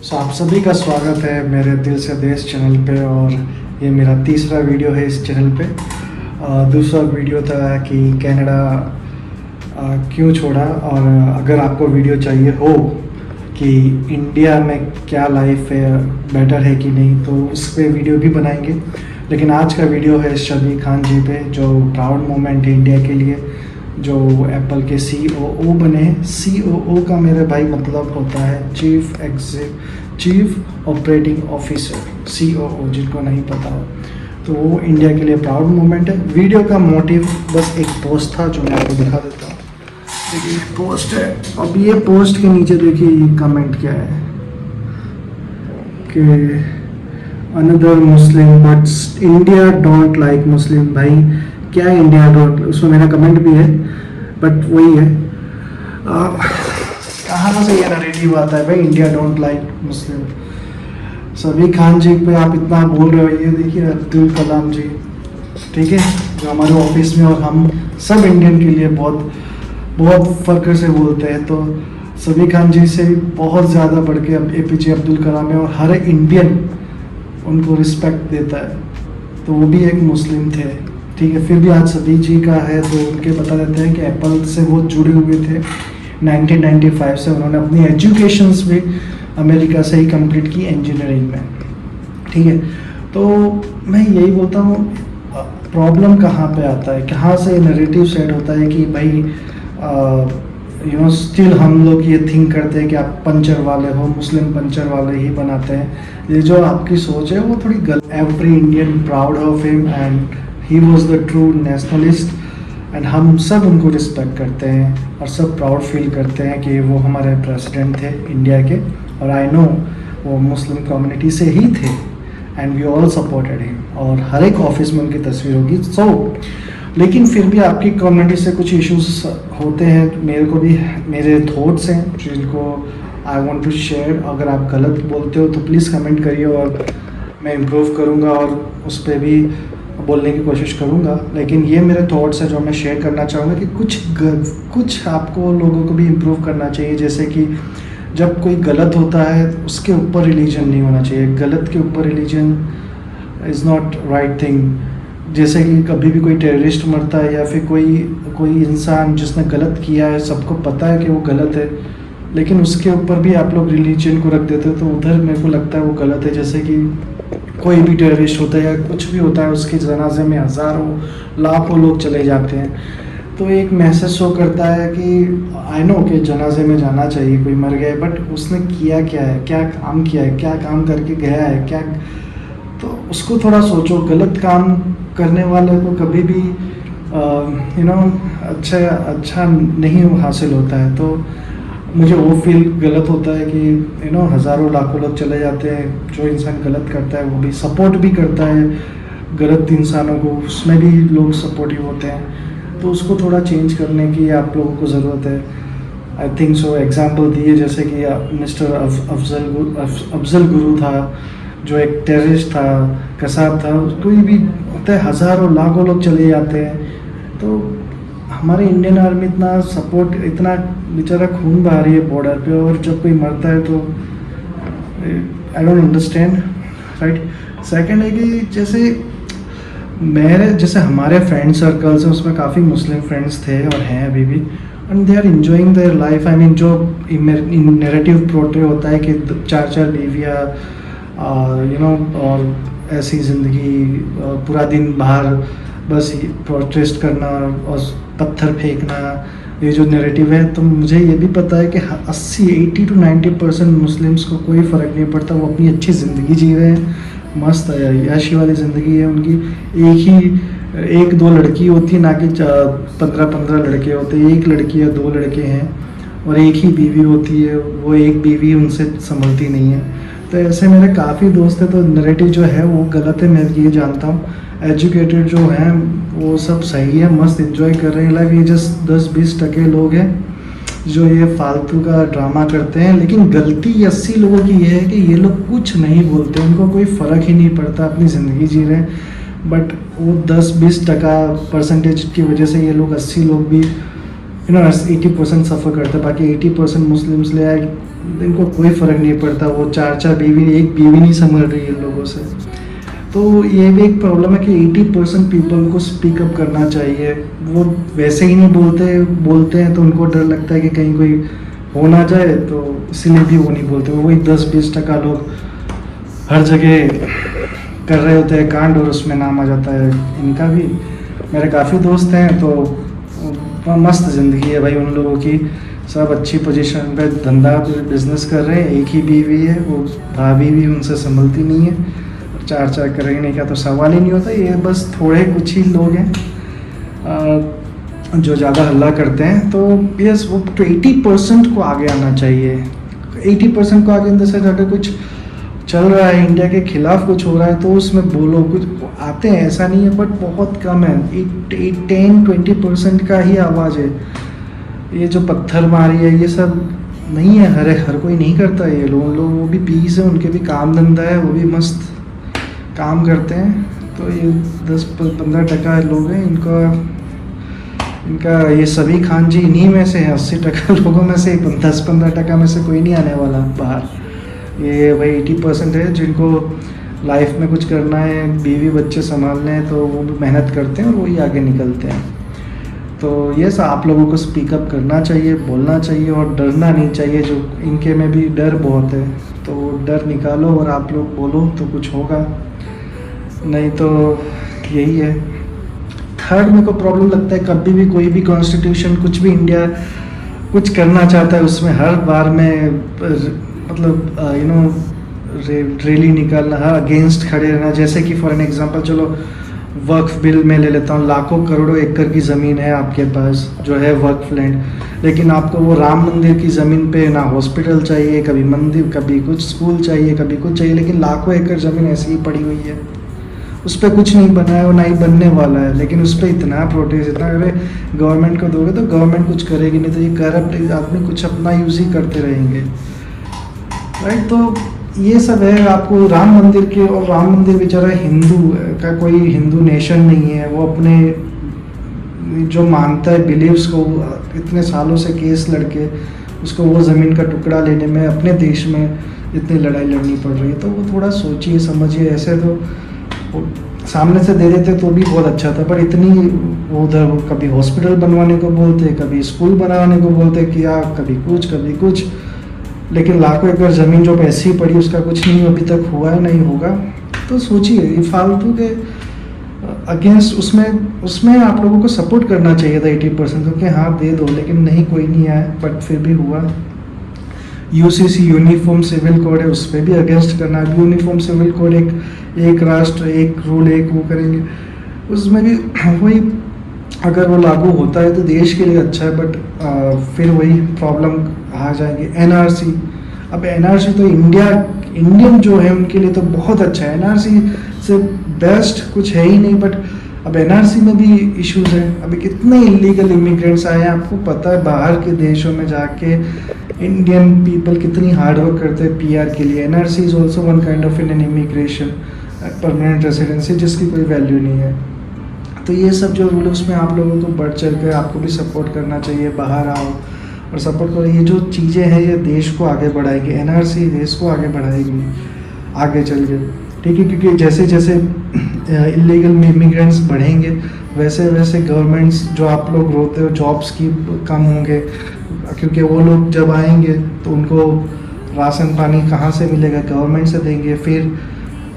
आप सभी का स्वागत है मेरे दिल से देश चैनल पे। और ये मेरा तीसरा वीडियो है इस चैनल पे। दूसरा वीडियो था कि कनाडा क्यों छोड़ा, और अगर आपको वीडियो चाहिए हो कि इंडिया में क्या लाइफ है, बेटर है कि नहीं, तो उस पर वीडियो भी बनाएंगे। लेकिन आज का वीडियो है शबीर खान जी पे, जो प्राउड मोमेंट है इंडिया के लिए, जो एप्पल के COO बने हैं। COO का मेरे भाई मतलब होता है चीफ ऑपरेटिंग ऑफिसर, COO, जिनको नहीं पता हो। तो वो इंडिया के लिए प्राउड मोमेंट है। वीडियो का मोटिव बस एक पोस्ट था जो मैं आपको दिखा देता हूँ। देखिए पोस्ट है, अब ये पोस्ट के नीचे देखिए ये कमेंट क्या है कि another Muslim but India don't like Muslim. भाई क्या इंडिया डोंट, उसमें मेरा कमेंट भी है, बट वही है। कहाँ से ये नरेटिव आता है भाई, इंडिया डोंट लाइक मुस्लिम। शबीर खान जी पे आप इतना बोल रहे हो, ये देखिए अब्दुल कलाम जी, ठीक है, जो हमारे ऑफिस में और हम सब इंडियन के लिए बहुत फख्र से बोलते हैं। तो शबीर खान जी से भी बहुत ज़्यादा बढ़ के अब APJ अब्दुल कलाम है, और हर इंडियन उनको रिस्पेक्ट देता है। तो वो भी एक मुस्लिम थे, ठीक है। फिर भी आज शबीर जी का है तो उनके बता देते हैं कि एप्पल से वो जुड़े हुए थे 1995 से। उन्होंने अपनी एजुकेशंस भी अमेरिका से ही कंप्लीट की, इंजीनियरिंग में, ठीक है। तो मैं यही बोलता हूँ, प्रॉब्लम कहाँ पे आता है, कहाँ से नैरेटिव सेट होता है कि भाई स्टिल हम लोग ये थिंक करते हैं कि आप पंचर वाले हो, मुस्लिम पंचर वाले ही बनाते हैं। ये जो आपकी सोच है वो थोड़ी गलत। Every Indian proud of him and he was the true nationalist, and हम सब उनको रिस्पेक्ट करते हैं और सब प्राउड फील करते हैं कि वो हमारे प्रेसिडेंट थे इंडिया के। और आई नो वो मुस्लिम कम्युनिटी से ही थे, and we all supported him, और हर एक ऑफिस में उनकी तस्वीर होगी। लेकिन फिर भी आपकी कम्युनिटी से कुछ इश्यूज होते हैं। मेरे को भी मेरे थॉट्स हैं जिनको आई वांट टू शेयर। अगर आप गलत बोलते हो तो प्लीज़ कमेंट करिए, और मैं इम्प्रूव करूँगा और उस पर भी बोलने की कोशिश करूँगा। लेकिन ये मेरे थॉट्स हैं जो मैं शेयर करना चाहूँगा कि कुछ आपको लोगों को भी इम्प्रूव करना चाहिए। जैसे कि जब कोई गलत होता है उसके ऊपर रिलीजन नहीं होना चाहिए, गलत के ऊपर religion is not right thing. जैसे कि कभी भी कोई टेररिस्ट मरता है, या फिर कोई इंसान जिसने गलत किया है, सबको पता है कि वो गलत है, लेकिन उसके ऊपर भी आप लोग रिलीजन को रख देते हो, तो उधर मेरे को लगता है वो गलत है। जैसे कि कोई भी टेररिस्ट होता है या कुछ भी होता है, उसके जनाजे में हज़ारों लाखों लोग चले जाते हैं, तो एक मैसेज शो करता है कि आई नो कि जनाजे में जाना चाहिए, कोई मर गया है, बट उसने किया क्या है, क्या काम किया है, क्या काम करके गया है, क्या, तो उसको थोड़ा सोचो। गलत काम करने वाले को कभी भी अच्छा नहीं हासिल होता है। तो मुझे वो फील गलत होता है कि हज़ारों लाखों लोग चले जाते हैं। जो इंसान गलत करता है वो भी सपोर्ट भी करता है गलत इंसानों को, उसमें भी लोग सपोर्टिव होते हैं। तो उसको थोड़ा चेंज करने की आप लोगों को ज़रूरत है, आई थिंक सो। एग्जाम्पल दिए जैसे कि मिस्टर अफजल गुरु था, जो एक टेररिस्ट था, कसाब था, कोई भी होता है, हज़ारों लाखों लोग चले जाते हैं। तो हमारे इंडियन आर्मी इतना सपोर्ट, इतना बेचारा खून बहा रही है बॉर्डर पे, और जब कोई मरता है तो I don't understand, right. Second है कि जैसे हमारे फ्रेंड सर्कल्स हैं, उसमें काफ़ी मुस्लिम फ्रेंड्स थे और हैं अभी भी, and they are enjoying their life. I mean जो नैरेटिव प्रोट्रे होता है कि 4 बीवियाँ और ऐसी ज़िंदगी, पूरा दिन बाहर बस प्रोटेस्ट करना और पत्थर फेंकना, ये जो नैरेटिव है। तो मुझे ये भी पता है कि 80 to 90% मुस्लिम्स को कोई फ़र्क नहीं पड़ता, वो अपनी अच्छी ज़िंदगी जी रहे हैं, मस्त याशी वाली ज़िंदगी है उनकी। एक दो लड़की होती, ना कि 15 लड़के होते। एक लड़की या 2 लड़के हैं, और एक ही बीवी होती है, वो एक बीवी उनसे संभलती नहीं है। तो ऐसे मेरे काफ़ी दोस्त हैं। तो नैरेटिव जो है वो गलत है, मैं ये जानता हूँ। एजुकेटेड जो हैं वो सब सही है, मस्त एंजॉय कर रहे हैं लाइफ। ये जस्ट 10-20% लोग हैं जो ये फालतू का ड्रामा करते हैं। लेकिन गलती 80 लोगों की ये है कि ये लोग कुछ नहीं बोलते, उनको कोई फ़र्क ही नहीं पड़ता, अपनी ज़िंदगी जी रहे हैं। बट वो 10-20% परसेंटेज की वजह से ये लोग 80 लोग भी 80% सफ़र करते हैं। बाकी 80% मुस्लिम्स ले आए इनको कोई फ़र्क नहीं पड़ता, वो चार चार बीवी, एक बीवी नहीं संभल रही है लोगों से। तो ये भी एक प्रॉब्लम है कि 80% पीपल को स्पीक अप करना चाहिए। वो वैसे ही नहीं बोलते हैं तो उनको डर लगता है कि कहीं कोई हो ना जाए, तो इसीलिए भी वो नहीं बोलते। वही 10-20% लोग हर जगह कर रहे होते हैं कांड और उसमें नाम आ जाता है इनका भी। मेरे काफ़ी दोस्त हैं तो मस्त ज़िंदगी है भाई उन लोगों की, सब अच्छी पोजीशन पे धंधा बिजनेस कर रहे हैं, एक ही बीवी है, वो भाभी भी उनसे संभलती नहीं है, चार चार करेंगे का तो सवाल ही नहीं होता। ये बस थोड़े कुछ ही लोग हैं जो ज़्यादा हल्ला करते हैं। तो यस, वो 80% को आगे आना चाहिए। 80% को आगे अंदर से अगर कुछ चल रहा है इंडिया के खिलाफ, कुछ हो रहा है तो उसमें बोलो, कुछ आते हैं ऐसा नहीं है, बट बहुत कम है। 10-20% का ही आवाज़ है। ये जो पत्थर मारी है ये सब नहीं है, हर कोई नहीं करता ये लोग वो भी पीस है, उनके भी काम धंधा है, वो भी मस्त काम करते हैं। तो ये 10-15% लोग हैं इनका ये सभी खान जी इन्हीं में से हैं। 80% लोगों में से 10-15% में से कोई नहीं आने वाला बाहर। ये भाई 80% है जिनको लाइफ में कुछ करना है, बीवी बच्चे संभालने हैं, तो वो भी मेहनत करते हैं और वही आगे निकलते हैं। तो ये सब आप लोगों को स्पीकअप करना चाहिए, बोलना चाहिए और डरना नहीं चाहिए। जो इनके में भी डर बहुत है, तो डर निकालो और आप लोग बोलो तो कुछ होगा, नहीं तो यही है। थर्ड मेरे को प्रॉब्लम लगता है, कभी भी कोई भी कॉन्स्टिट्यूशन कुछ भी इंडिया कुछ करना चाहता है उसमें हर बार में मतलब रैली निकालना, हर अगेंस्ट खड़े रहना। जैसे कि फॉर एन एग्जांपल चलो वक्फ बिल में ले लेता हूँ, लाखों करोड़ों एकड़ की ज़मीन है आपके पास जो है वक्फ लैंड, लेकिन आपको वो राम मंदिर की ज़मीन पे ना हॉस्पिटल चाहिए, कभी मंदिर, कभी कुछ स्कूल चाहिए, कभी कुछ चाहिए, लेकिन लाखों एकड़ ज़मीन ऐसी ही पड़ी हुई है, उस पर कुछ नहीं बना है और ना ही बनने वाला है। लेकिन उस पर इतना प्रोटेस्ट, इतना अरे गवर्नमेंट को दोगे तो गवर्नमेंट कुछ करेगी नहीं, तो ये करप्ट आदमी कुछ अपना यूज़ ही करते रहेंगे, राइट। तो ये सब है। आपको राम मंदिर के, और राम मंदिर बेचारा हिंदू का कोई हिंदू नेशन नहीं है, वो अपने जो मानता है बिलीव्स को इतने सालों से केस लड़के उसको वो ज़मीन का टुकड़ा लेने में अपने देश में इतनी लड़ाई लड़नी पड़ रही है। तो वो थोड़ा सोचिए समझिए। ऐसे तो सामने से दे देते तो भी बहुत अच्छा था, पर इतनी वो उधर कभी हॉस्पिटल बनवाने को बोलते, कभी स्कूल बनाने को बोलते कि कभी कुछ, लेकिन लाखों एकड़ ज़मीन जो ऐसी ही पड़ी उसका कुछ नहीं अभी तक हुआ है, नहीं होगा। तो सोचिए, ये फालतू के अगेंस्ट उसमें आप लोगों को सपोर्ट करना चाहिए था 80%, क्योंकि हाँ दे दो, लेकिन नहीं, कोई नहीं आया, बट फिर भी हुआ। यूसीसी यूनिफॉर्म सिविल कोड है, उस पर भी अगेंस्ट करना है। यूनिफॉर्म सिविल कोड एक राष्ट्र एक रूल एक वो करेंगे, उसमें भी वही अगर वो लागू होता है तो देश के लिए अच्छा है, बट फिर वही प्रॉब्लम आ जाएगी। एनआरसी, अब एनआरसी तो इंडियन जो है उनके लिए तो बहुत अच्छा है, एनआरसी से बेस्ट कुछ है ही नहीं, बट अब एनआरसी में भी इश्यूज हैं। अभी कितने इलीगल इमिग्रेंट्स आए हैं, आपको पता है बाहर के देशों में जाके इंडियन पीपल कितनी हार्ड वर्क करते हैं पीआर के लिए। NRC is also one kind of an immigration, permanent residency, जिसकी कोई वैल्यू नहीं है। तो ये सब जो रूल है उसमें आप लोगों को बढ़ चढ़ कर आपको भी सपोर्ट करना चाहिए, बाहर आओ और सपोर्ट करो। ये जो चीज़ें हैं ये देश को आगे बढ़ाएगी, एनआरसी देश को आगे बढ़ाएगी आगे चल के, ठीक है। क्योंकि जैसे जैसे इलीगल इमिग्रेंट्स बढ़ेंगे वैसे वैसे गवर्नमेंट्स जो आप लोग रोते हो जॉब्स की कम होंगे, क्योंकि वो लोग जब आएंगे तो उनको राशन पानी कहाँ से मिलेगा, गवर्नमेंट से देंगे। फिर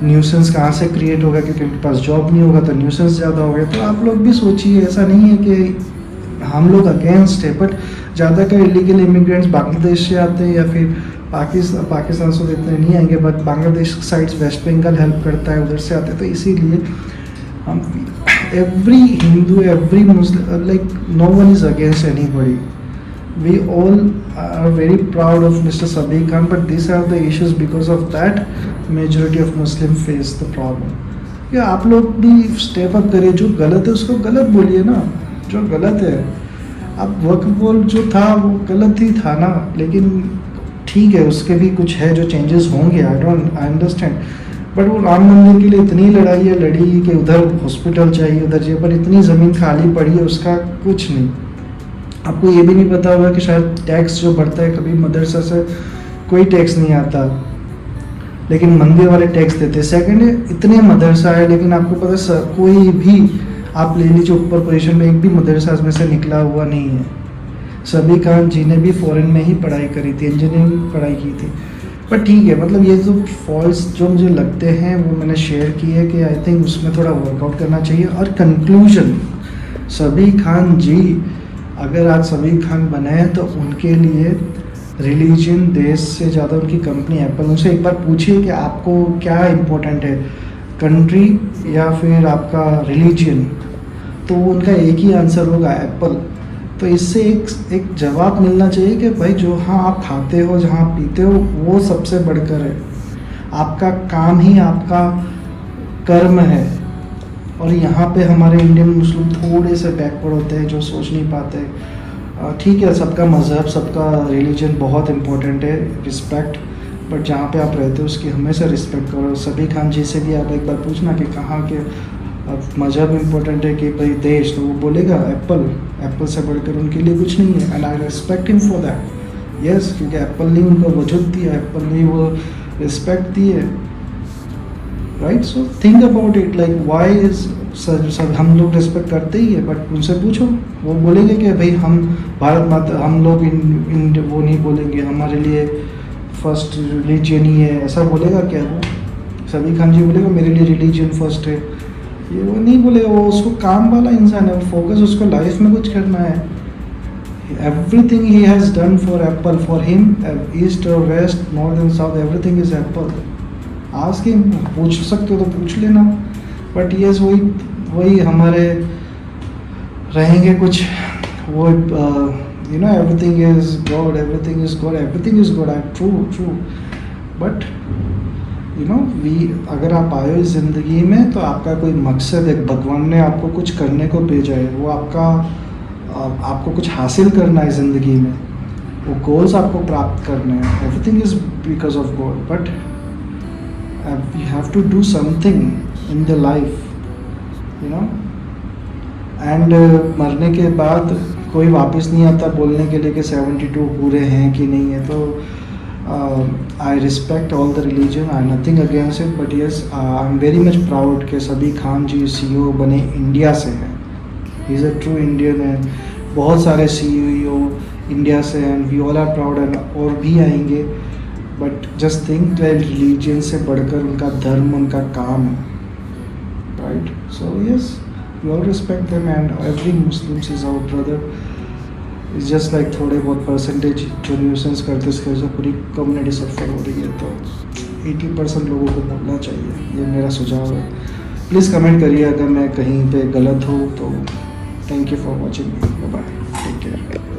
न्यूसेंस कहाँ से क्रिएट होगा, क्योंकि उनके पास जॉब नहीं होगा तो न्यूसेंस ज़्यादा हो गया। तो आप लोग भी सोचिए, ऐसा नहीं है कि हम लोग अगेंस्ट है, बट ज़्यादातर इलीगल इमिग्रेंट्स बांग्लादेश से आते हैं या फिर पाकिस्तान से इतने नहीं आएंगे, but Bangladesh sides west Bengal help करता है, उधर से आते हैं। तो इसीलिए हम every Hindu every Muslim like no one is against anybody, we all are very proud of Mr. Sadiq Khan, but these are the issues because of that majority of Muslim face the problem. या आप लोग भी step up करिए, जो गलत है उसको गलत बोलिए ना, जो गलत है। अब वक्त बोल जो था वो गलत ही था ना, लेकिन ठीक है उसके भी कुछ है जो चेंजेस होंगे, आई अंडरस्टैंड। बट वो राम मंदिर के लिए इतनी लड़ाई लड़ी कि उधर हॉस्पिटल चाहिए उधर चाहिए, पर इतनी ज़मीन खाली पड़ी है उसका कुछ नहीं। आपको ये भी नहीं पता होगा कि शायद टैक्स जो बढ़ता है, कभी मदरसा से कोई टैक्स नहीं आता, लेकिन मंदिर वाले टैक्स देते। सेकंड है, इतने मदरसा है लेकिन आपको पता है सर, कोई भी आप ले लीजिए ऊपर पोजीशन में, एक भी मदरसा में से निकला हुआ नहीं है। सबी खान जी ने भी फॉरेन में ही पढ़ाई करी थी, इंजीनियरिंग पढ़ाई की थी। पर ठीक है, मतलब ये जो फॉल्स जो मुझे लगते हैं वो मैंने शेयर किए कि आई थिंक उसमें थोड़ा वर्कआउट करना चाहिए। और कंक्लूजन, सबी खान जी अगर आज सबी खान बने हैं तो उनके लिए रिलीजन देश से ज़्यादा उनकी कंपनी एप्पल। उनसे एक बार पूछिए कि आपको क्या इम्पोर्टेंट है, कंट्री या फिर आपका रिलीजन, तो उनका एक ही आंसर होगा एप्पल। तो इससे एक जवाब मिलना चाहिए कि भाई जो हाँ आप खाते हो, जहाँ पीते हो, वो सबसे बढ़कर है। आपका काम ही आपका कर्म है। और यहाँ पे हमारे इंडियन मुस्लिम थोड़े से बैकवर्ड होते हैं, जो सोच नहीं पाते। ठीक है, सबका मज़हब, सबका रिलीजन बहुत इम्पोर्टेंट है, रिस्पेक्ट, बट जहाँ पे आप रहते हो उसकी हमेशा रिस्पेक्ट करो। सबी खान जी से भी आप एक बार पूछना कि कहाँ के मज़हब इम्पोर्टेंट है कि भाई देश, तो वो बोलेगा एप्पल से बढ़कर उनके लिए कुछ नहीं है। And I respect him for that. Yes, क्योंकि एप्पल ने उनको वजूद दिया, एप्पल ने वो रिस्पेक्ट दी है, right. So think about it, like why is सब हम लोग रिस्पेक्ट करते ही है, बट उनसे पूछो, वो बोलेंगे कि भाई हम भारत माता, हम लोग इन वो नहीं बोलेंगे हमारे लिए फर्स्ट रिलीजन ही है, ऐसा बोलेगा क्या वो? सबी खान जी बोलेगा मेरे लिए रिलीजन फर्स्ट है, ये वो नहीं बोलेगा। वो उसको काम वाला इंसान है, वो फोकस उसको लाइफ में कुछ करना है। Everything he has done for Apple, for him, east और west, north and south, everything is Apple. आज के पूछ सकते हो तो पूछ लेना, बट यस वही हमारे रहेंगे कुछ वो you know everything is God, everything is God, everything is God, true, but you know अगर आप आए हो इस ज़िंदगी में तो आपका कोई मकसद है, भगवान ने आपको कुछ करने को भेजा है, वो आपको कुछ हासिल करना है ज़िंदगी में, वो गोल्स आपको प्राप्त करने हैं। Everything is because of God, but you have to do something in the life, you know, and मरने के बाद कोई वापस नहीं आता बोलने के लिए कि 72 पूरे हैं कि नहीं है। तो I respect all the religion, I nothing against it, but yes I am very much proud कि सबी खान जी CEO बने इंडिया से हैं। He is a true Indian है। बहुत सारे CEO इंडिया से हैं, we all are proud, and और भी आएंगे। बट जस्ट थिंक रिलीजन से बढ़कर उनका धर्म, उनका काम है, right. So yes, we all respect them, and every Muslims is our brother. It's just like थोड़े बहुत परसेंटेज जो न्यूसेंस करते उसकी वजह से पूरी कम्युनिटी सफर हो रही है, तो 80% लोगों को बोलना चाहिए, ये मेरा सुझाव है। प्लीज़ कमेंट करिए अगर मैं कहीं पे गलत हूँ तो। Thank you for watching, bye bye, take care.